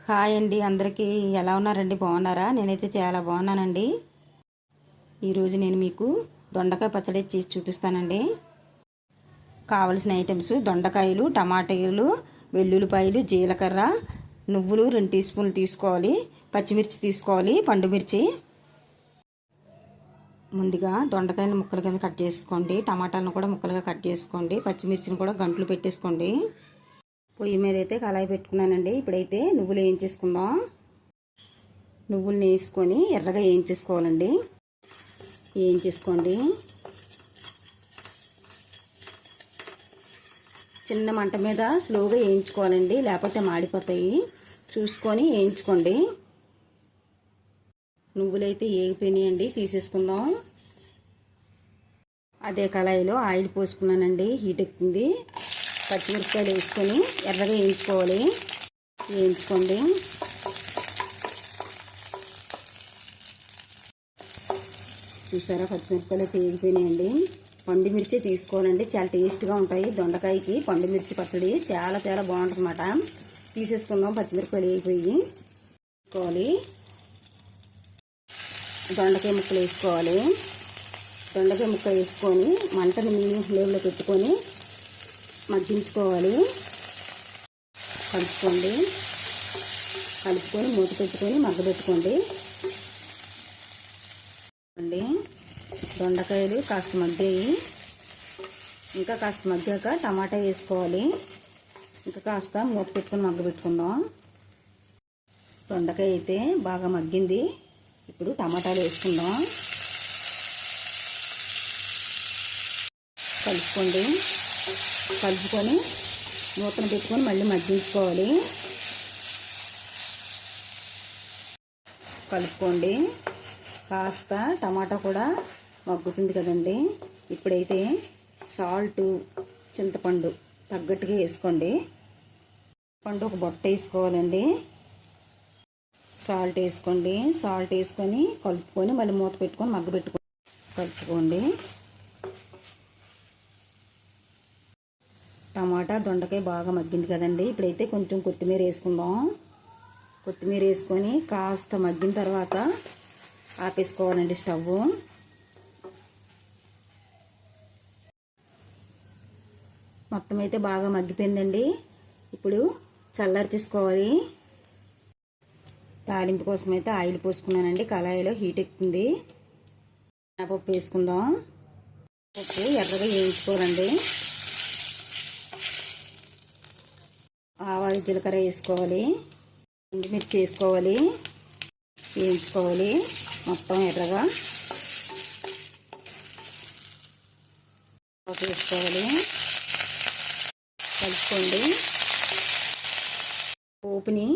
Hi అండి, అందరికీ ఎలా ఉన్నారండి? బాగున్నారా? నేనైతే చాలా బాగున్నానండి. ఈరోజు నేను మీకు దొండకాయ పచ్చడి చేసి చూపిస్తానండి. కావలసిన ఐటమ్స్: దొండకాయలు, టమాటాలు, వెల్లుల్లిపాయలు, జీలకర్ర, నువ్వులు 2 టీ స్పూన్లు తీసుకోవాలి, పచ్చిమిర్చి తీసుకోవాలి, పండుమిర్చి. ముందుగా దొండకాయలు ముక్కల కింద కట్ చేసుకోండి, టమాటాలను కూడా ముక్కలుగా కట్ చేసుకోండి, పచ్చిమిర్చిని కూడా గంటలు పెట్టేసుకోండి. పొయ్యి మీద అయితే కళాయి పెట్టుకున్నానండి. ఇప్పుడైతే నువ్వులు వేయించేసుకుందాం. నువ్వులు వేసుకొని ఎర్రగా వేయించేసుకోవాలండి. వేయించేసుకోండి. చిన్న మంట మీద స్లోగా వేయించుకోవాలండి, లేకపోతే మాడిపోతాయి. చూసుకొని వేయించుకోండి. నువ్వులు అయితే వేగిపోయినాయండి, తీసేసుకుందాం. అదే కళాయిలో ఆయిల్ పోసుకున్నానండి, హీట్ ఎక్కుతుంది. పచ్చిమిరపకాయలు వేసుకొని ఎర్రగా వేయించుకోవాలి. వేయించుకోండి. చూసారా, పచ్చిమిరపకాయలు వేగిపోయినాయండి. పండుమిర్చి తీసుకోవాలండి, చాలా టేస్ట్గా ఉంటాయి. దొండకాయకి పండుమిర్చి పచ్చడి చాలా చాలా బాగుంటుంది అన్నమాట. తీసేసుకుందాం. పచ్చిమిరపకాయలు వేగిపోయి వేసుకోవాలి. దొండకాయ ముక్కలు వేసుకోవాలి. దొండకాయ ముక్క వేసుకొని మంటను మీడియం ఫ్లేమ్లో పెట్టుకొని మగ్గించుకోవాలి. కలుపుకొని మూత పెట్టుకొని మగ్గబెట్టుకోండి. దొండకాయలు కాస్త మగ్గాయి. ఇంకా కాస్త మగ్గాక టమాటా వేసుకోవాలి. ఇంకా కాస్త మూత పెట్టుకొని మగ్గబెట్టుకుందాం. దొండకాయ అయితే బాగా మగ్గింది. ఇప్పుడు టమాటాలు వేసుకుందాం. కలుపుకొని మూతను పెట్టుకొని మళ్ళీ మగ్గించుకోవాలి. కలుపుకోండి. కాస్త టమాటా కూడా మగ్గుతుంది కదండి. ఇప్పుడైతే సాల్ట్, చింతపండు తగ్గట్టుగా వేసుకోండి. పండు ఒక బొట్ట వేసుకోవాలండి. సాల్ట్ వేసుకోండి. సాల్ట్ వేసుకొని కలుపుకొని మళ్ళీ మూత పెట్టుకొని కలుపుకోండి. టమాటా, దొండకాయ బాగా మగ్గింది కదండి. ఇప్పుడైతే కొంచెం కొత్తిమీర వేసుకుందాం. కొత్తిమీర వేసుకొని కాస్త మగ్గిన తర్వాత ఆపేసుకోవాలండి స్టవ్. మొత్తం అయితే బాగా మగ్గిపోయిందండి. ఇప్పుడు చల్లార్చేసుకోవాలి. తాలింపు కోసం అయితే ఆయిల్ పోసుకున్నానండి. కళాయిలో హీట్ ఎక్కుతుంది. పప్పు వేసుకుందాం. పప్పు ఎర్రగా వేయించుకోవాలండి. ఆవాలు, జీలకర్ర వేసుకోవాలి. ఎండుమిర్చి వేసుకోవాలి. వేయించుకోవాలి మొత్తం ఎర్రగా. వేసుకోవాలి. కలుపుకోండి. పోపుని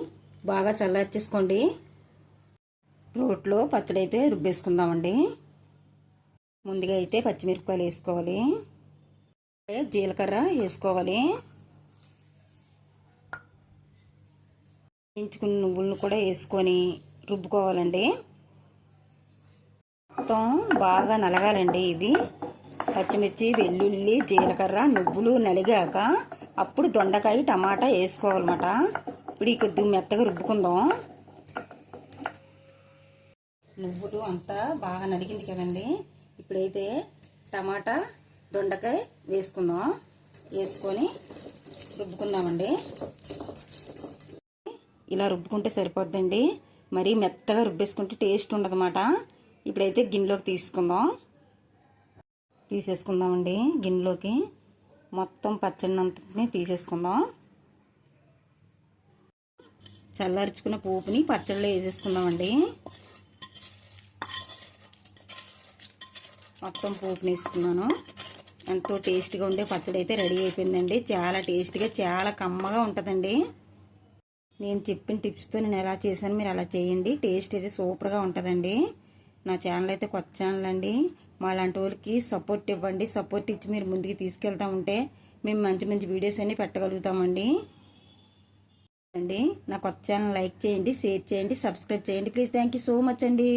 బాగా చల్లార్చేసుకోండి. రోట్లో పచ్చడి అయితే రుబ్బేసుకుందామండి. ముందుగా అయితే పచ్చిమిరపకాయలు వేసుకోవాలి. జీలకర్ర వేసుకోవాలి. వేయించుకున్న నువ్వులను కూడా వేసుకొని రుబ్బుకోవాలండి. మొత్తం బాగా నలగాలండి. ఇవి పచ్చిమిర్చి, వెల్లుల్లి, జీలకర్ర, నువ్వులు నలిగాక అప్పుడు దొండకాయ, టమాటా వేసుకోవాలన్నమాట. ఇప్పుడు ఈ కొద్దిగా మెత్తగా రుబ్బుకుందాం. నువ్వులు అంతా బాగా నలిగింది కదండి. ఇప్పుడైతే టమాటా, దొండకాయ వేసుకుందాం. వేసుకొని రుబ్బుకుందామండి. ఇలా రుబ్బుకుంటే సరిపోద్దండి. మరీ మెత్తగా రుబ్బేసుకుంటే టేస్ట్ ఉండదన్నమాట. ఇప్పుడైతే గిన్నెలోకి తీసేసుకుందామండి. గిన్నెలోకి మొత్తం పచ్చడి అంతని తీసేసుకుందాం. చల్లార్చుకున్న పోపుని పచ్చడిలో వేసేసుకుందామండి. మొత్తం పోపుని వేసుకున్నాను. ఎంతో టేస్ట్గా ఉండే పచ్చడి అయితే రెడీ అయిపోయిందండి. చాలా టేస్ట్గా, చాలా కమ్మగా ఉంటుందండి. నేను చెప్పిన టిప్స్తో నేను ఎలా చేశాను, మీరు అలా చేయండి. టేస్ట్ అయితే సూపర్గా ఉంటుందండి. నా ఛానల్ అయితే కొత్త ఛానల్ అండి. మా లాంటి వాళ్ళకి సపోర్ట్ ఇవ్వండి. సపోర్ట్ ఇచ్చి మీరు ముందుకు తీసుకెళ్తా ఉంటే మేము మంచి మంచి వీడియోస్ అన్ని పెట్టగలుగుతామండి. నా కొత్త ఛానల్ లైక్ చేయండి, షేర్ చేయండి, సబ్స్క్రైబ్ చేయండి please. Thank you so much అండి.